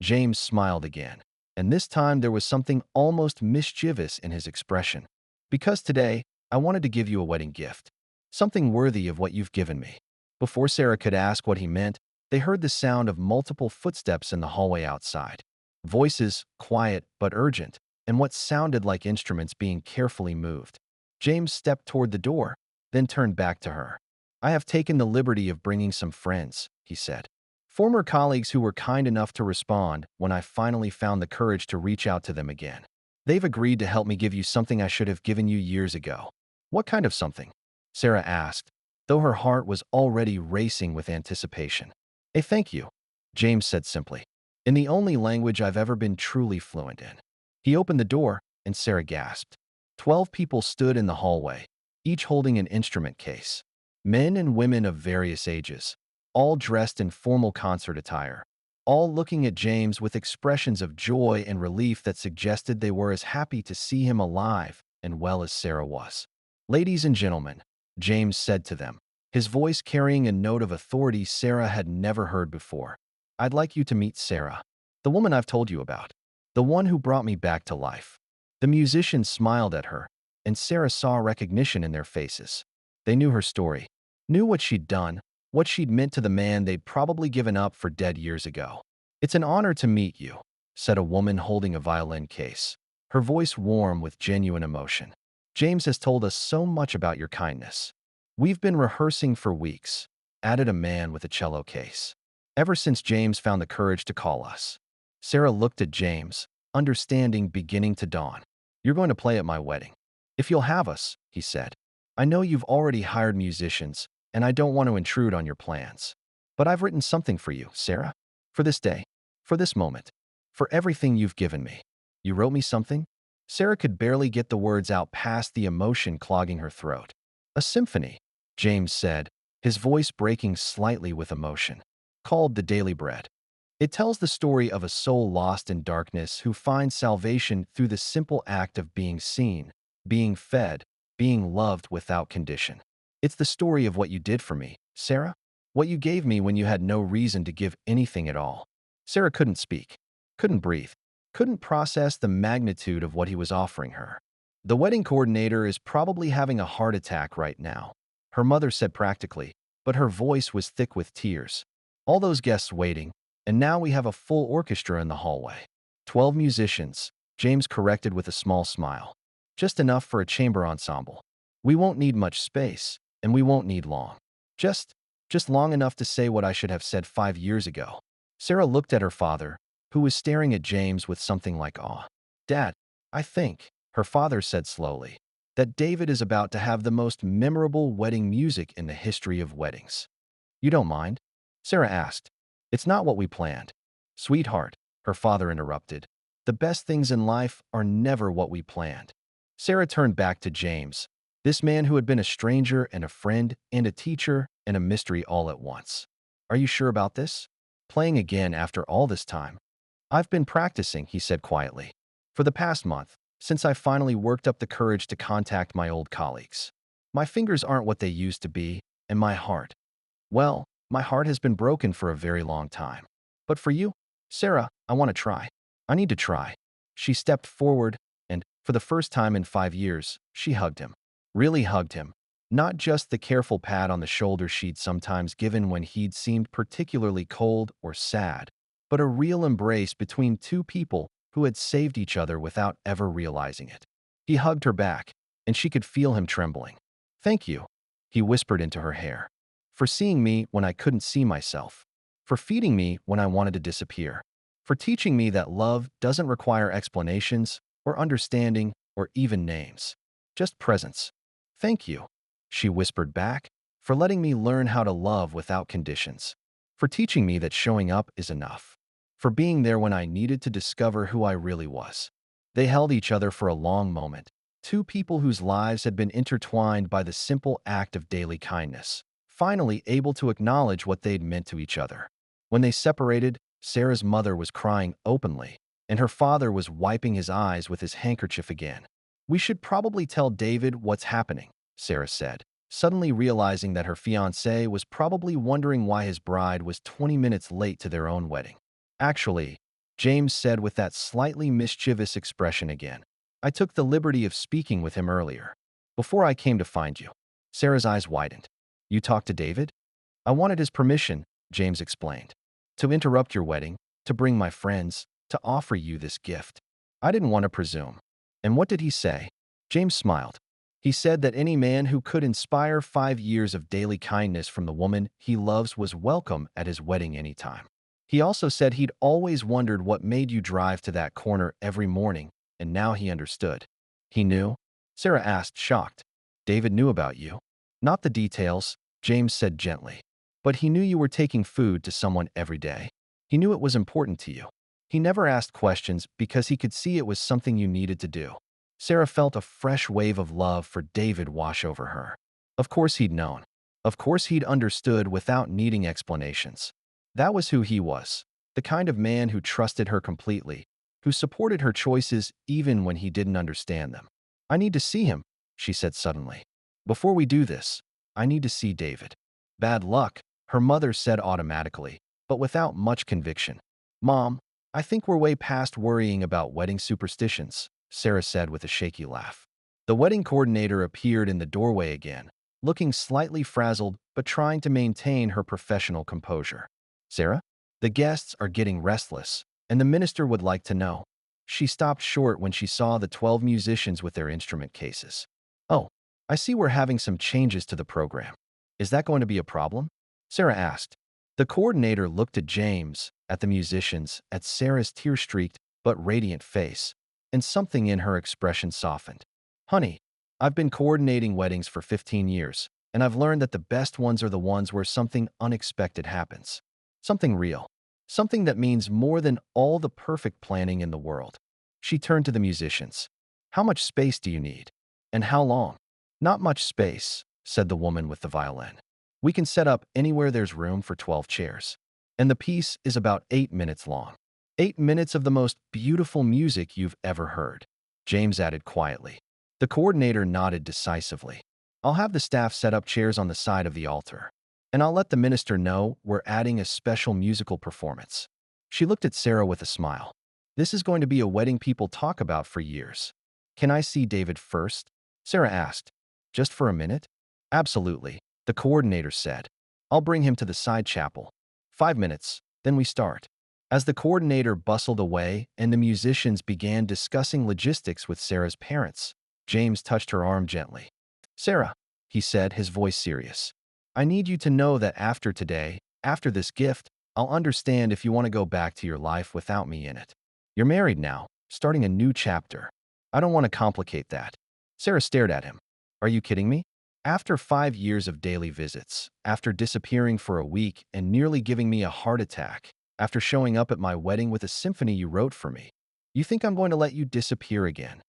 James smiled again, and this time there was something almost mischievous in his expression. Because today, I wanted to give you a wedding gift, something worthy of what you've given me. Before Sarah could ask what he meant, they heard the sound of multiple footsteps in the hallway outside. Voices, quiet but urgent, and what sounded like instruments being carefully moved. James stepped toward the door, then turned back to her. I have taken the liberty of bringing some friends, he said. Former colleagues who were kind enough to respond when I finally found the courage to reach out to them again. They've agreed to help me give you something I should have given you years ago. What kind of something? Sarah asked, though her heart was already racing with anticipation. A thank you, James said simply, in the only language I've ever been truly fluent in. He opened the door, and Sarah gasped. 12 people stood in the hallway, each holding an instrument case. Men and women of various ages, all dressed in formal concert attire, all looking at James with expressions of joy and relief that suggested they were as happy to see him alive and well as Sarah was. Ladies and gentlemen, James said to them, his voice carrying a note of authority Sarah had never heard before. I'd like you to meet Sarah, the woman I've told you about, the one who brought me back to life. The musicians smiled at her, and Sarah saw recognition in their faces. They knew her story, knew what she'd done, what she'd meant to the man they'd probably given up for dead years ago. It's an honor to meet you, said a woman holding a violin case, her voice warm with genuine emotion. James has told us so much about your kindness. We've been rehearsing for weeks, added a man with a cello case. Ever since James found the courage to call us. Sarah looked at James, understanding beginning to dawn. You're going to play at my wedding. If you'll have us, he said. I know you've already hired musicians, and I don't want to intrude on your plans. But I've written something for you, Sarah. For this day, for this moment, for everything you've given me. You wrote me something? Sarah could barely get the words out past the emotion clogging her throat. A symphony, James said, his voice breaking slightly with emotion, called The Daily Bread. It tells the story of a soul lost in darkness who finds salvation through the simple act of being seen, being fed, being loved without condition. It's the story of what you did for me, Sarah. What you gave me when you had no reason to give anything at all. Sarah couldn't speak, couldn't breathe, couldn't process the magnitude of what he was offering her. The wedding coordinator is probably having a heart attack right now, her mother said practically, but her voice was thick with tears. All those guests waiting, and now we have a full orchestra in the hallway. 12 musicians, James corrected with a small smile. Just enough for a chamber ensemble. We won't need much space, and we won't need long. Just long enough to say what I should have said 5 years ago. Sarah looked at her father, who was staring at James with something like awe. Dad, I think, her father said slowly, that David is about to have the most memorable wedding music in the history of weddings. You don't mind? Sarah asked. It's not what we planned. Sweetheart, her father interrupted. The best things in life are never what we planned. Sarah turned back to James, this man who had been a stranger and a friend and a teacher and a mystery all at once. Are you sure about this? Playing again after all this time? I've been practicing, he said quietly, for the past month, since I finally worked up the courage to contact my old colleagues. My fingers aren't what they used to be, and my heart. Well, my heart has been broken for a very long time. But for you, Sarah, I want to try. I need to try. She stepped forward, and, for the first time in 5 years, she hugged him. Really hugged him. Not just the careful pat on the shoulder she'd sometimes given when he'd seemed particularly cold or sad, but a real embrace between two people who had saved each other without ever realizing it. He hugged her back, and she could feel him trembling. Thank you, he whispered into her hair, for seeing me when I couldn't see myself, for feeding me when I wanted to disappear, for teaching me that love doesn't require explanations or understanding or even names, just presence. Thank you, she whispered back, for letting me learn how to love without conditions, for teaching me that showing up is enough, for being there when I needed to discover who I really was. They held each other for a long moment, two people whose lives had been intertwined by the simple act of daily kindness, finally able to acknowledge what they'd meant to each other. When they separated, Sarah's mother was crying openly, and her father was wiping his eyes with his handkerchief again. We should probably tell David what's happening, Sarah said, suddenly realizing that her fiancé was probably wondering why his bride was 20 minutes late to their own wedding. Actually, James said with that slightly mischievous expression again, I took the liberty of speaking with him earlier, before I came to find you. Sarah's eyes widened. You talked to David? I wanted his permission, James explained, to interrupt your wedding, to bring my friends, to offer you this gift. I didn't want to presume. And what did he say? James smiled. He said that any man who could inspire 5 years of daily kindness from the woman he loves was welcome at his wedding anytime. He also said he'd always wondered what made you drive to that corner every morning, and now he understood. He knew? Sarah asked, shocked. David knew about you. Not the details, James said gently. But he knew you were taking food to someone every day. He knew it was important to you. He never asked questions because he could see it was something you needed to do. Sarah felt a fresh wave of love for David wash over her. Of course he'd known. Of course he'd understood without needing explanations. That was who he was, the kind of man who trusted her completely, who supported her choices even when he didn't understand them. I need to see him, she said suddenly. Before we do this, I need to see David. Bad luck, her mother said automatically, but without much conviction. Mom, I think we're way past worrying about wedding superstitions, Sarah said with a shaky laugh. The wedding coordinator appeared in the doorway again, looking slightly frazzled but trying to maintain her professional composure. Sarah, the guests are getting restless, and the minister would like to know. She stopped short when she saw the 12 musicians with their instrument cases. Oh, I see we're having some changes to the program. Is that going to be a problem? Sarah asked. The coordinator looked at James, at the musicians, at Sarah's tear-streaked but radiant face, and something in her expression softened. Honey, I've been coordinating weddings for 15 years, and I've learned that the best ones are the ones where something unexpected happens. Something real. Something that means more than all the perfect planning in the world. She turned to the musicians. How much space do you need? And how long? Not much space, said the woman with the violin. We can set up anywhere there's room for 12 chairs. And the piece is about 8 minutes long. 8 minutes of the most beautiful music you've ever heard, James added quietly. The coordinator nodded decisively. I'll have the staff set up chairs on the side of the altar. And I'll let the minister know we're adding a special musical performance. She looked at Sarah with a smile. This is going to be a wedding people talk about for years. Can I see David first? Sarah asked. Just for a minute? Absolutely, the coordinator said. I'll bring him to the side chapel. 5 minutes, then we start. As the coordinator bustled away and the musicians began discussing logistics with Sarah's parents, James touched her arm gently. Sarah, he said, his voice serious. I need you to know that after today, after this gift, I'll understand if you want to go back to your life without me in it. You're married now, starting a new chapter. I don't want to complicate that. Sarah stared at him. Are you kidding me? After 5 years of daily visits, after disappearing for a week and nearly giving me a heart attack, after showing up at my wedding with a symphony you wrote for me, you think I'm going to let you disappear again?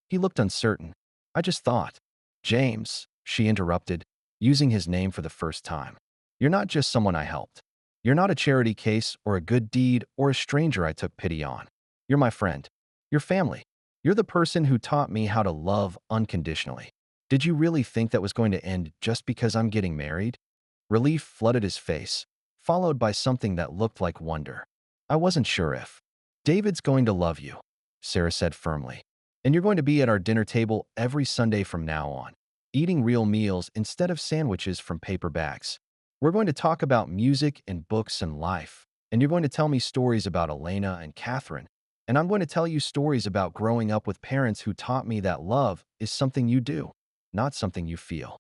He looked uncertain. I just thought. James, she interrupted, using his name for the first time. You're not just someone I helped. You're not a charity case or a good deed or a stranger I took pity on. You're my friend. Your family. You're the person who taught me how to love unconditionally. Did you really think that was going to end just because I'm getting married? Relief flooded his face, followed by something that looked like wonder. I wasn't sure if. David's going to love you, Sarah said firmly. And you're going to be at our dinner table every Sunday from now on, eating real meals instead of sandwiches from paper bags. We're going to talk about music and books and life, and you're going to tell me stories about Elena and Catherine, and I'm going to tell you stories about growing up with parents who taught me that love is something you do, not something you feel.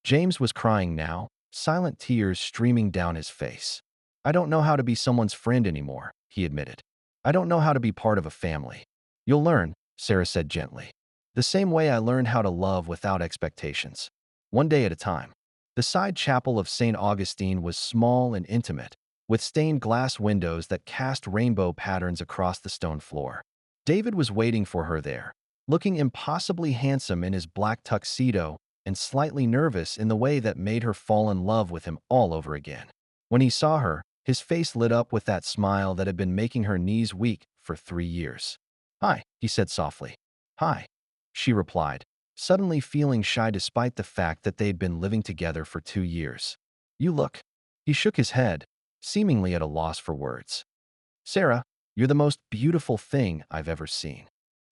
James was crying now, silent tears streaming down his face. I don't know how to be someone's friend anymore, he admitted. I don't know how to be part of a family. You'll learn, Sarah said gently. The same way I learned how to love without expectations. One day at a time. The side chapel of St. Augustine was small and intimate, with stained glass windows that cast rainbow patterns across the stone floor. David was waiting for her there, looking impossibly handsome in his black tuxedo and slightly nervous in the way that made her fall in love with him all over again. When he saw her, his face lit up with that smile that had been making her knees weak for 3 years. Hi, he said softly. Hi, she replied, suddenly feeling shy despite the fact that they'd been living together for 2 years. You look. He shook his head, seemingly at a loss for words. Sarah, you're the most beautiful thing I've ever seen.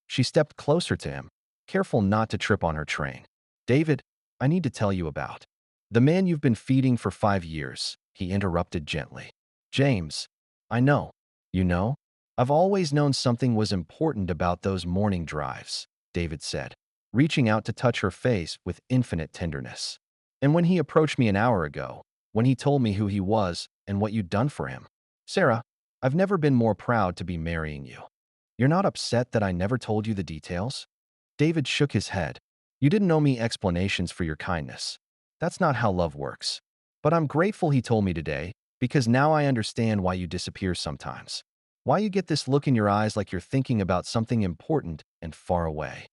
She stepped closer to him, careful not to trip on her train. David, I need to tell you about the man you've been feeding for 5 years, he interrupted gently. James, I know. You know? I've always known something was important about those morning drives, David said, reaching out to touch her face with infinite tenderness. And when he approached me an hour ago, when he told me who he was and what you'd done for him. Sarah, I've never been more proud to be marrying you. You're not upset that I never told you the details? David shook his head. You didn't owe me explanations for your kindness. That's not how love works. But I'm grateful he told me today, because now I understand why you disappear sometimes. Why you get this look in your eyes like you're thinking about something important and far away.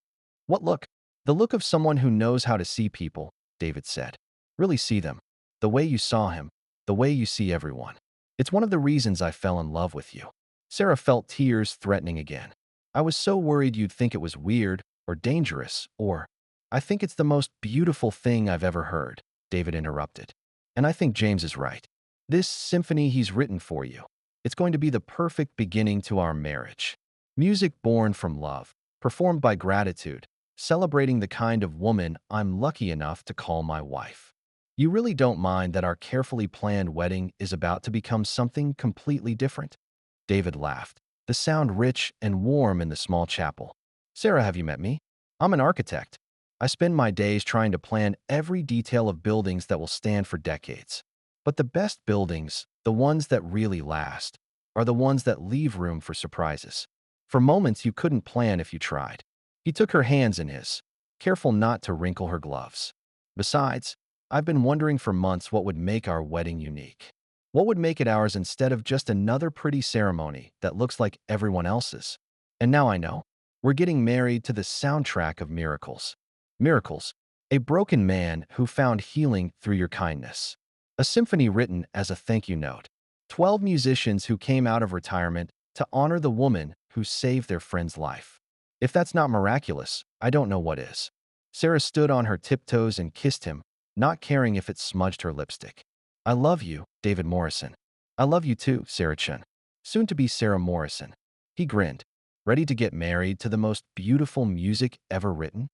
What look? The look of someone who knows how to see people, David said. Really see them. The way you saw him. The way you see everyone. It's one of the reasons I fell in love with you. Sarah felt tears threatening again. I was so worried you'd think it was weird or dangerous or... I think it's the most beautiful thing I've ever heard, David interrupted. And I think James is right. This symphony he's written for you. It's going to be the perfect beginning to our marriage. Music born from love, performed by gratitude, celebrating the kind of woman I'm lucky enough to call my wife. You really don't mind that our carefully planned wedding is about to become something completely different? David laughed, the sound rich and warm in the small chapel. Sarah, have you met me? I'm an architect. I spend my days trying to plan every detail of buildings that will stand for decades. But the best buildings, the ones that really last, are the ones that leave room for surprises. For moments you couldn't plan if you tried. He took her hands in his, careful not to wrinkle her gloves. Besides, I've been wondering for months what would make our wedding unique. What would make it ours instead of just another pretty ceremony that looks like everyone else's? And now I know. We're getting married to the soundtrack of miracles. Miracles, a broken man who found healing through your kindness. A symphony written as a thank you note. 12 musicians who came out of retirement to honor the woman who saved their friend's life. If that's not miraculous, I don't know what is. Sarah stood on her tiptoes and kissed him, not caring if it smudged her lipstick. I love you, David Morrison. I love you too, Sarah Chen. Soon to be Sarah Morrison. He grinned. Ready to get married to the most beautiful music ever written?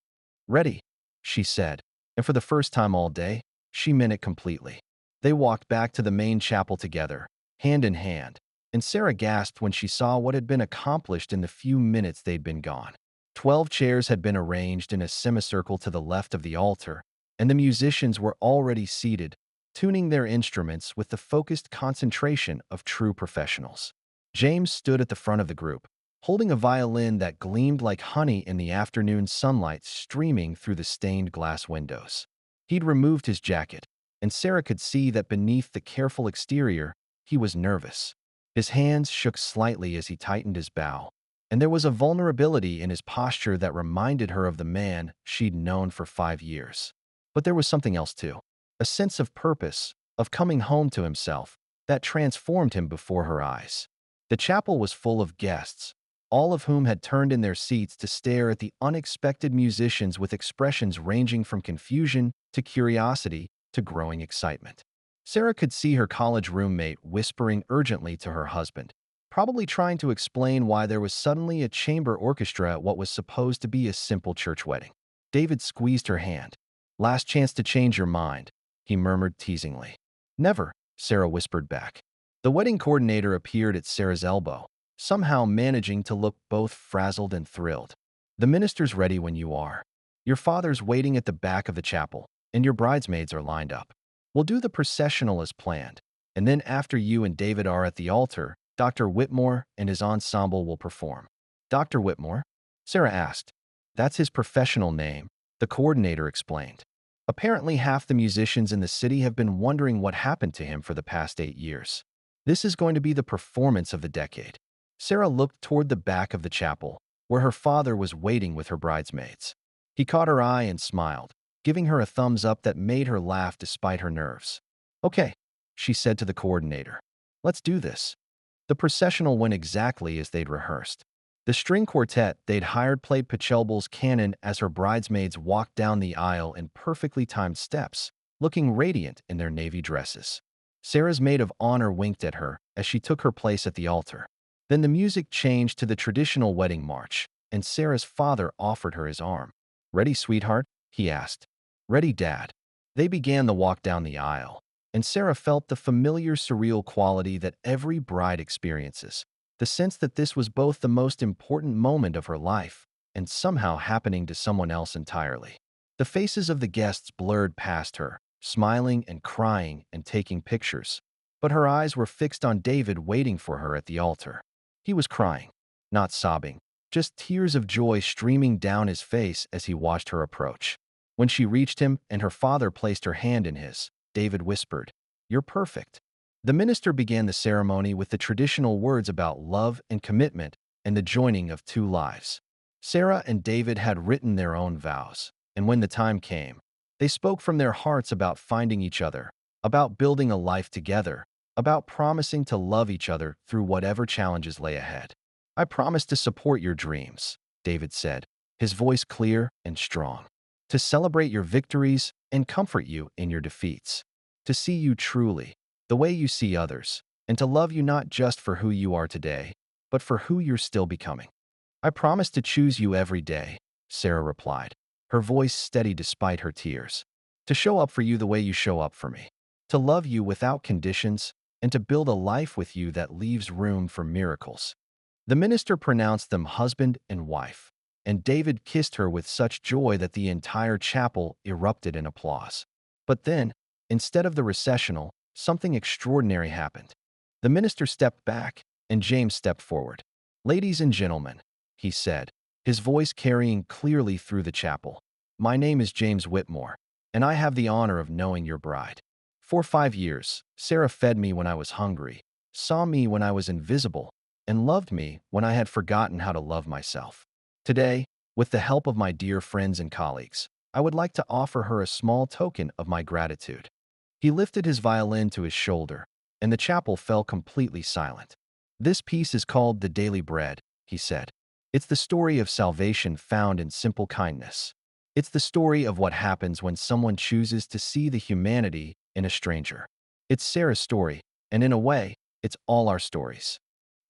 Ready, she said, and for the first time all day, she meant it completely. They walked back to the main chapel together, hand in hand, and Sarah gasped when she saw what had been accomplished in the few minutes they'd been gone. 12 chairs had been arranged in a semicircle to the left of the altar, and the musicians were already seated, tuning their instruments with the focused concentration of true professionals. James stood at the front of the group, holding a violin that gleamed like honey in the afternoon sunlight streaming through the stained glass windows. He'd removed his jacket, and Sarah could see that beneath the careful exterior, he was nervous. His hands shook slightly as he tightened his bow, and there was a vulnerability in his posture that reminded her of the man she'd known for 5 years. But there was something else too, a sense of purpose, of coming home to himself, that transformed him before her eyes. The chapel was full of guests, all of whom had turned in their seats to stare at the unexpected musicians with expressions ranging from confusion to curiosity to growing excitement. Sarah could see her college roommate whispering urgently to her husband, probably trying to explain why there was suddenly a chamber orchestra at what was supposed to be a simple church wedding. David squeezed her hand. Last chance to change your mind, he murmured teasingly. Never, Sarah whispered back. The wedding coordinator appeared at Sarah's elbow, somehow managing to look both frazzled and thrilled. The minister's ready when you are. Your father's waiting at the back of the chapel, and your bridesmaids are lined up. We'll do the processional as planned, and then after you and David are at the altar, Dr. Whitmore and his ensemble will perform. Dr. Whitmore? Sarah asked. That's his professional name, the coordinator explained. Apparently half the musicians in the city have been wondering what happened to him for the past 8 years. This is going to be the performance of the decade. Sarah looked toward the back of the chapel, where her father was waiting with her bridesmaids. He caught her eye and smiled, giving her a thumbs up that made her laugh despite her nerves. Okay, she said to the coordinator. Let's do this. The processional went exactly as they'd rehearsed. The string quartet they'd hired played Pachelbel's canon as her bridesmaids walked down the aisle in perfectly timed steps, looking radiant in their navy dresses. Sarah's maid of honor winked at her as she took her place at the altar. Then the music changed to the traditional wedding march, and Sarah's father offered her his arm. Ready, sweetheart? He asked. Ready, Dad. They began the walk down the aisle, and Sarah felt the familiar surreal quality that every bride experiences, the sense that this was both the most important moment of her life and somehow happening to someone else entirely. The faces of the guests blurred past her, smiling and crying and taking pictures, but her eyes were fixed on David waiting for her at the altar. He was crying, not sobbing, just tears of joy streaming down his face as he watched her approach. When she reached him and her father placed her hand in his, David whispered, "You're perfect." The minister began the ceremony with the traditional words about love and commitment and the joining of 2 lives. Sarah and David had written their own vows, and when the time came, they spoke from their hearts about finding each other, about building a life together, about promising to love each other through whatever challenges lay ahead. I promise to support your dreams, David said, his voice clear and strong. To celebrate your victories and comfort you in your defeats. To see you truly, the way you see others, and to love you not just for who you are today, but for who you're still becoming. I promise to choose you every day, Sarah replied, her voice steady despite her tears. To show up for you the way you show up for me. To love you without conditions, and to build a life with you that leaves room for miracles. The minister pronounced them husband and wife, and David kissed her with such joy that the entire chapel erupted in applause. But then, instead of the recessional, something extraordinary happened. The minister stepped back, and James stepped forward. Ladies and gentlemen, he said, his voice carrying clearly through the chapel. My name is James Whitmore, and I have the honor of knowing your bride. For 5 years, Sarah fed me when I was hungry, saw me when I was invisible, and loved me when I had forgotten how to love myself. Today, with the help of my dear friends and colleagues, I would like to offer her a small token of my gratitude. He lifted his violin to his shoulder, and the chapel fell completely silent. This piece is called The Daily Bread, he said. It's the story of salvation found in simple kindness. It's the story of what happens when someone chooses to see the humanity in a stranger. It's Sarah's story, and in a way, it's all our stories.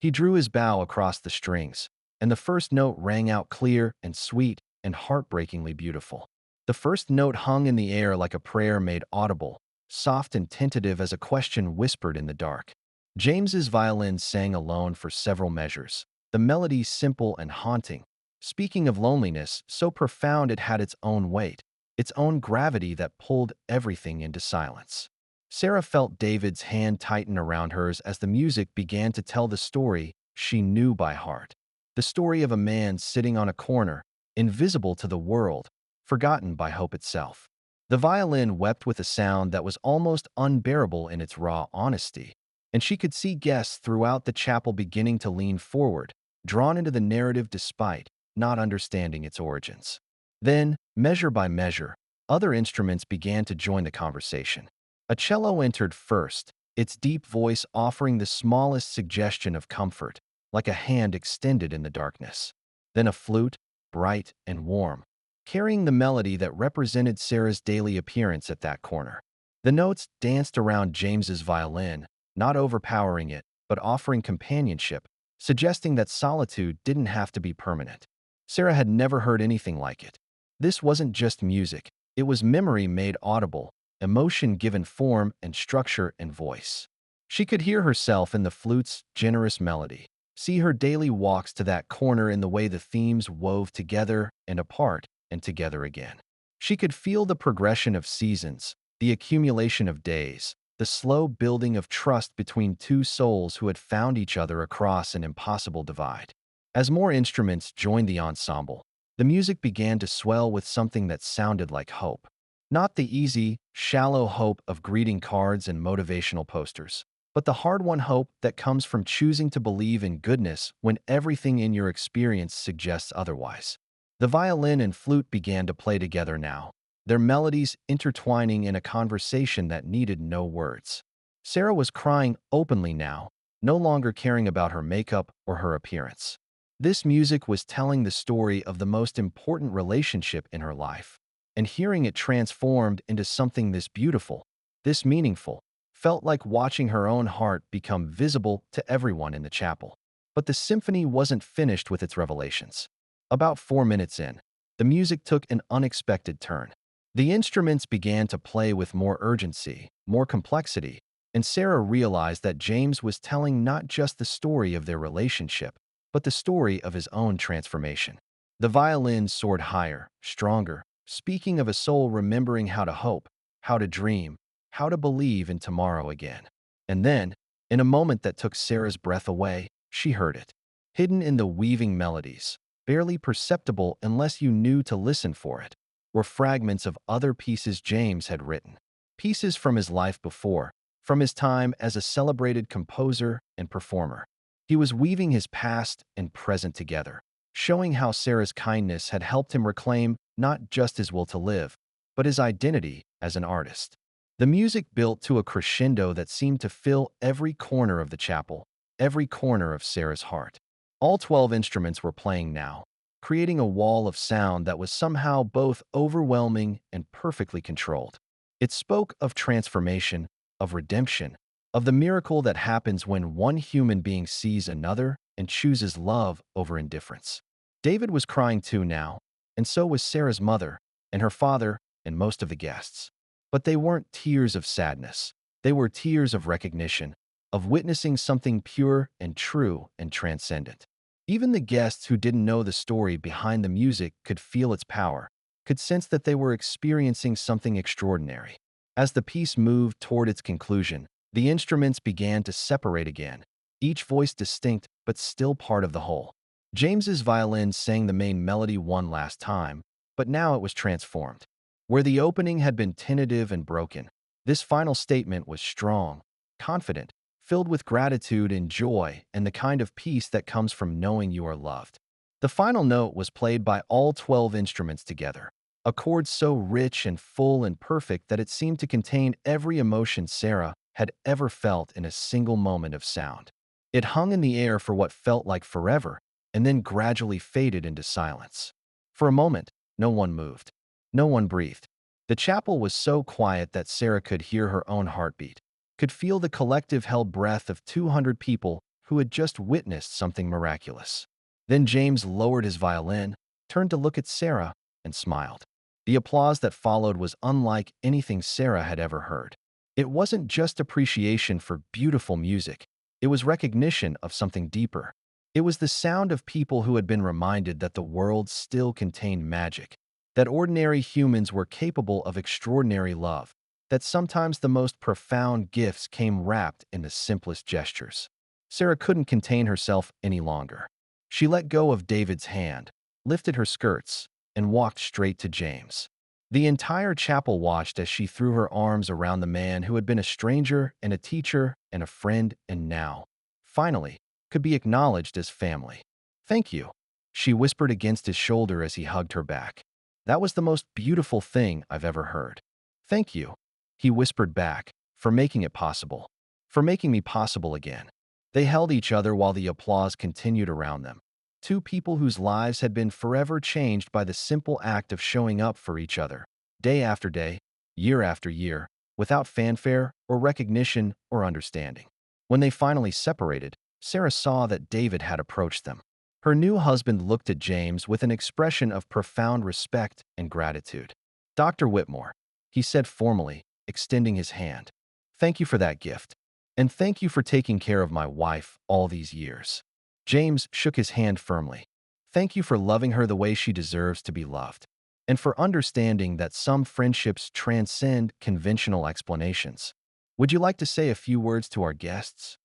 He drew his bow across the strings, and the first note rang out clear and sweet and heartbreakingly beautiful. The first note hung in the air like a prayer made audible, soft and tentative as a question whispered in the dark. James's violin sang alone for several measures, the melody simple and haunting, speaking of loneliness so profound it had its own weight, its own gravity that pulled everything into silence. Sarah felt David's hand tighten around hers as the music began to tell the story she knew by heart. The story of a man sitting on a corner, invisible to the world, forgotten by hope itself. The violin wept with a sound that was almost unbearable in its raw honesty, and she could see guests throughout the chapel beginning to lean forward, drawn into the narrative despite not understanding its origins. Then, measure by measure, other instruments began to join the conversation. A cello entered first, its deep voice offering the smallest suggestion of comfort, like a hand extended in the darkness. Then a flute, bright and warm, carrying the melody that represented Sarah's daily appearance at that corner. The notes danced around James's violin, not overpowering it, but offering companionship, suggesting that solitude didn't have to be permanent. Sarah had never heard anything like it. This wasn't just music, it was memory made audible, emotion given form and structure and voice. She could hear herself in the flute's generous melody, see her daily walks to that corner in the way the themes wove together and apart and together again. She could feel the progression of seasons, the accumulation of days, the slow building of trust between two souls who had found each other across an impossible divide. As more instruments joined the ensemble, the music began to swell with something that sounded like hope. Not the easy, shallow hope of greeting cards and motivational posters, but the hard-won hope that comes from choosing to believe in goodness when everything in your experience suggests otherwise. The violin and flute began to play together now, their melodies intertwining in a conversation that needed no words. Sarah was crying openly now, no longer caring about her makeup or her appearance. This music was telling the story of the most important relationship in her life, and hearing it transformed into something this beautiful, this meaningful, felt like watching her own heart become visible to everyone in the chapel. But the symphony wasn't finished with its revelations. About 4 minutes in, the music took an unexpected turn. The instruments began to play with more urgency, more complexity, and Sarah realized that James was telling not just the story of their relationship, but the story of his own transformation. The violin soared higher, stronger, speaking of a soul remembering how to hope, how to dream, how to believe in tomorrow again. And then, in a moment that took Sarah's breath away, she heard it. Hidden in the weaving melodies, barely perceptible unless you knew to listen for it, were fragments of other pieces James had written. Pieces from his life before, from his time as a celebrated composer and performer. He was weaving his past and present together, showing how Sarah's kindness had helped him reclaim not just his will to live, but his identity as an artist. The music built to a crescendo that seemed to fill every corner of the chapel, every corner of Sarah's heart. All 12 instruments were playing now, creating a wall of sound that was somehow both overwhelming and perfectly controlled. It spoke of transformation, of redemption, of the miracle that happens when one human being sees another and chooses love over indifference. David was crying too now, and so was Sarah's mother, and her father, and most of the guests. But they weren't tears of sadness. They were tears of recognition, of witnessing something pure and true and transcendent. Even the guests who didn't know the story behind the music could feel its power, could sense that they were experiencing something extraordinary. As the piece moved toward its conclusion, the instruments began to separate again, each voice distinct but still part of the whole. James's violin sang the main melody one last time, but now it was transformed. Where the opening had been tentative and broken, this final statement was strong, confident, filled with gratitude and joy and the kind of peace that comes from knowing you are loved. The final note was played by all 12 instruments together, a chord so rich and full and perfect that it seemed to contain every emotion Sarah had ever felt in a single moment of sound. It hung in the air for what felt like forever, and then gradually faded into silence. For a moment, no one moved. No one breathed. The chapel was so quiet that Sarah could hear her own heartbeat, could feel the collective held breath of 200 people who had just witnessed something miraculous. Then James lowered his violin, turned to look at Sarah, and smiled. The applause that followed was unlike anything Sarah had ever heard. It wasn't just appreciation for beautiful music. It was recognition of something deeper. It was the sound of people who had been reminded that the world still contained magic, that ordinary humans were capable of extraordinary love, that sometimes the most profound gifts came wrapped in the simplest gestures. Sarah couldn't contain herself any longer. She let go of David's hand, lifted her skirts, and walked straight to James. The entire chapel watched as she threw her arms around the man who had been a stranger and a teacher and a friend and now, finally, could be acknowledged as family. "Thank you," she whispered against his shoulder as he hugged her back. "That was the most beautiful thing I've ever heard." "Thank you," he whispered back, "for making it possible. For making me possible again." They held each other while the applause continued around them. Two people whose lives had been forever changed by the simple act of showing up for each other, day after day, year after year, without fanfare or recognition or understanding. When they finally separated, Sarah saw that David had approached them. Her new husband looked at James with an expression of profound respect and gratitude. "Dr. Whitmore," he said formally, extending his hand. "Thank you for that gift. And thank you for taking care of my wife all these years." James shook his hand firmly. "Thank you for loving her the way she deserves to be loved, and for understanding that some friendships transcend conventional explanations. Would you like to say a few words to our guests?"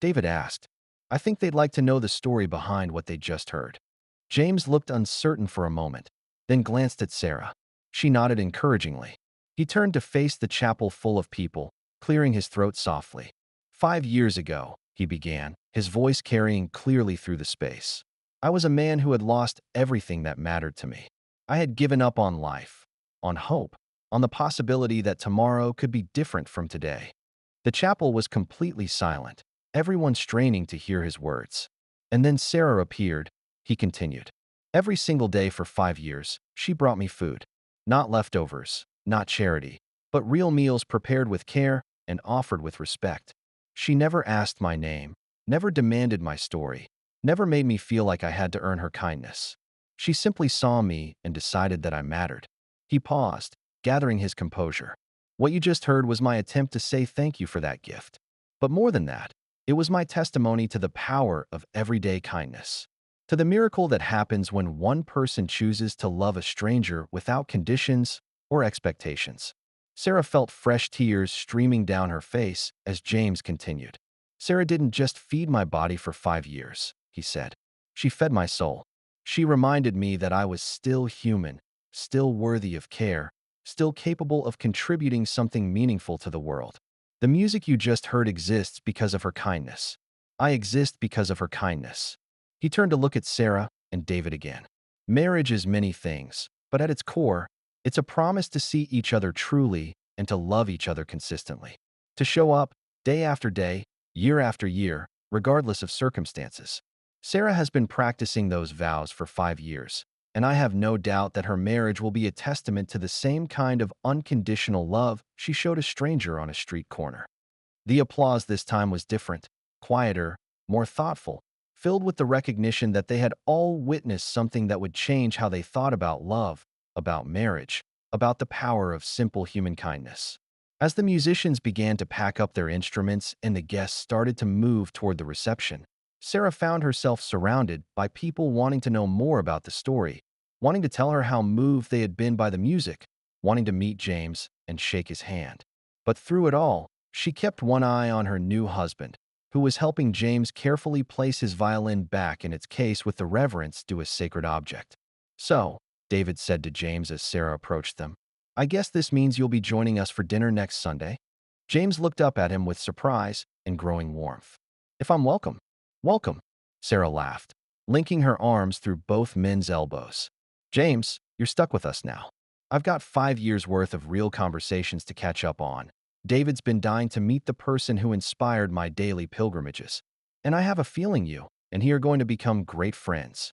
David asked. "I think they'd like to know the story behind what they just heard." James looked uncertain for a moment, then glanced at Sarah. She nodded encouragingly. He turned to face the chapel full of people, clearing his throat softly. "5 years ago," he began, his voice carrying clearly through the space, "I was a man who had lost everything that mattered to me. I had given up on life, on hope, on the possibility that tomorrow could be different from today." The chapel was completely silent, everyone straining to hear his words. And then Sarah appeared. He continued. "Every single day for 5 years, she brought me food. Not leftovers, not charity, but real meals prepared with care and offered with respect. She never asked my name, never demanded my story, never made me feel like I had to earn her kindness. She simply saw me and decided that I mattered." He paused, gathering his composure. "What you just heard was my attempt to say thank you for that gift. But more than that, it was my testimony to the power of everyday kindness, to the miracle that happens when one person chooses to love a stranger without conditions or expectations." Sarah felt fresh tears streaming down her face as James continued. "Sarah didn't just feed my body for 5 years," he said. "She fed my soul. She reminded me that I was still human, still worthy of care, still capable of contributing something meaningful to the world. The music you just heard exists because of her kindness. I exist because of her kindness." He turned to look at Sarah and David again. "Marriage is many things, but at its core, it's a promise to see each other truly and to love each other consistently. To show up, day after day, year after year, regardless of circumstances." Sarah has been practicing those vows for 5 years, and I have no doubt that her marriage will be a testament to the same kind of unconditional love she showed a stranger on a street corner. The applause this time was different, quieter, more thoughtful, filled with the recognition that they had all witnessed something that would change how they thought about love, about marriage, about the power of simple human kindness. As the musicians began to pack up their instruments and the guests started to move toward the reception, Sarah found herself surrounded by people wanting to know more about the story, wanting to tell her how moved they had been by the music, wanting to meet James and shake his hand. But through it all, she kept one eye on her new husband, who was helping James carefully place his violin back in its case with the reverence due a sacred object. "So," David said to James as Sarah approached them. "I guess this means you'll be joining us for dinner next Sunday?" James looked up at him with surprise and growing warmth. "If I'm welcome." "Welcome," Sarah laughed, linking her arms through both men's elbows. "James, you're stuck with us now. I've got 5 years worth of real conversations to catch up on. David's been dying to meet the person who inspired my daily pilgrimages. And I have a feeling you and he are going to become great friends."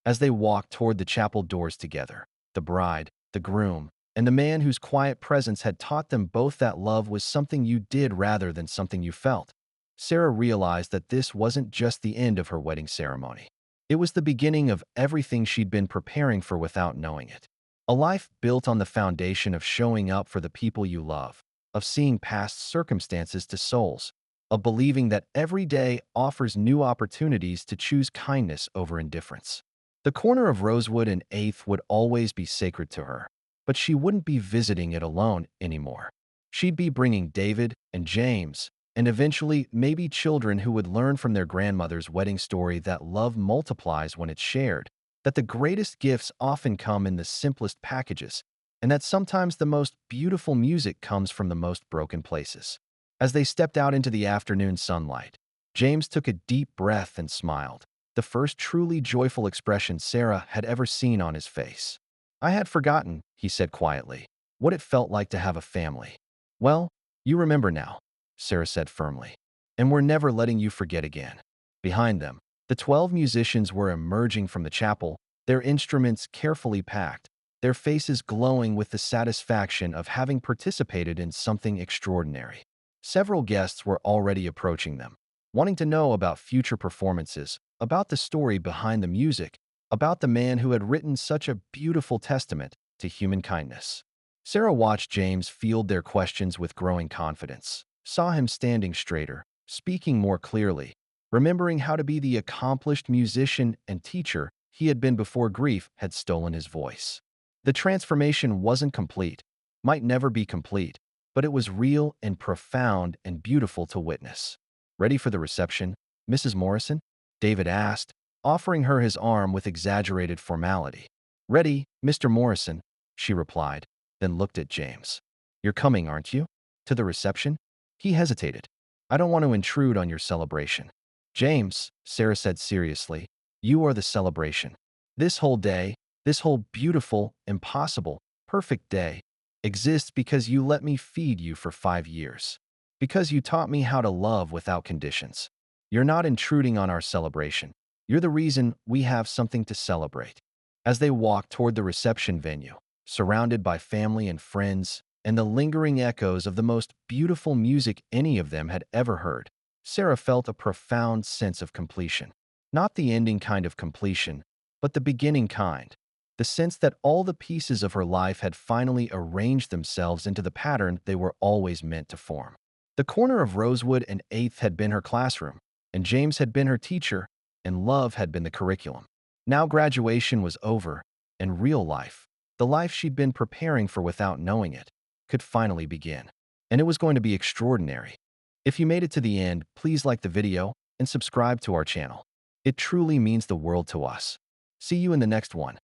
As they walked toward the chapel doors together, the bride, the groom, and the man whose quiet presence had taught them both that love was something you did rather than something you felt, Sarah realized that this wasn't just the end of her wedding ceremony. It was the beginning of everything she'd been preparing for without knowing it. A life built on the foundation of showing up for the people you love, of seeing past circumstances to souls, of believing that every day offers new opportunities to choose kindness over indifference. The corner of Rosewood and 8th would always be sacred to her, but she wouldn't be visiting it alone anymore. She'd be bringing David and James, and eventually maybe children who would learn from their grandmother's wedding story that love multiplies when it's shared, that the greatest gifts often come in the simplest packages, and that sometimes the most beautiful music comes from the most broken places. As they stepped out into the afternoon sunlight, James took a deep breath and smiled, the first truly joyful expression Sarah had ever seen on his face. "I had forgotten," he said quietly, "what it felt like to have a family." "Well, you remember now," Sarah said firmly, "and we're never letting you forget again." Behind them, the 12 musicians were emerging from the chapel, their instruments carefully packed, their faces glowing with the satisfaction of having participated in something extraordinary. Several guests were already approaching them, wanting to know about future performances, about the story behind the music, about the man who had written such a beautiful testament to human kindness. Sarah watched James field their questions with growing confidence, saw him standing straighter, speaking more clearly, remembering how to be the accomplished musician and teacher he had been before grief had stolen his voice. The transformation wasn't complete, might never be complete, but it was real and profound and beautiful to witness. "Ready for the reception, Mrs. Morrison?" David asked, offering her his arm with exaggerated formality. "Ready, Mr. Morrison," she replied, then looked at James. "You're coming, aren't you? To the reception?" He hesitated. "I don't want to intrude on your celebration." "James," Sarah said seriously, "you are the celebration. This whole day, this whole beautiful, impossible, perfect day, exists because you let me feed you for 5 years. Because you taught me how to love without conditions. You're not intruding on our celebration. You're the reason we have something to celebrate." As they walked toward the reception venue, surrounded by family and friends, and the lingering echoes of the most beautiful music any of them had ever heard, Sarah felt a profound sense of completion. Not the ending kind of completion, but the beginning kind. The sense that all the pieces of her life had finally arranged themselves into the pattern they were always meant to form. The corner of Rosewood and 8th had been her classroom, and James had been her teacher, and love had been the curriculum. Now graduation was over, and real life, the life she'd been preparing for without knowing it, could finally begin. And it was going to be extraordinary. If you made it to the end, please like the video and subscribe to our channel. It truly means the world to us. See you in the next one.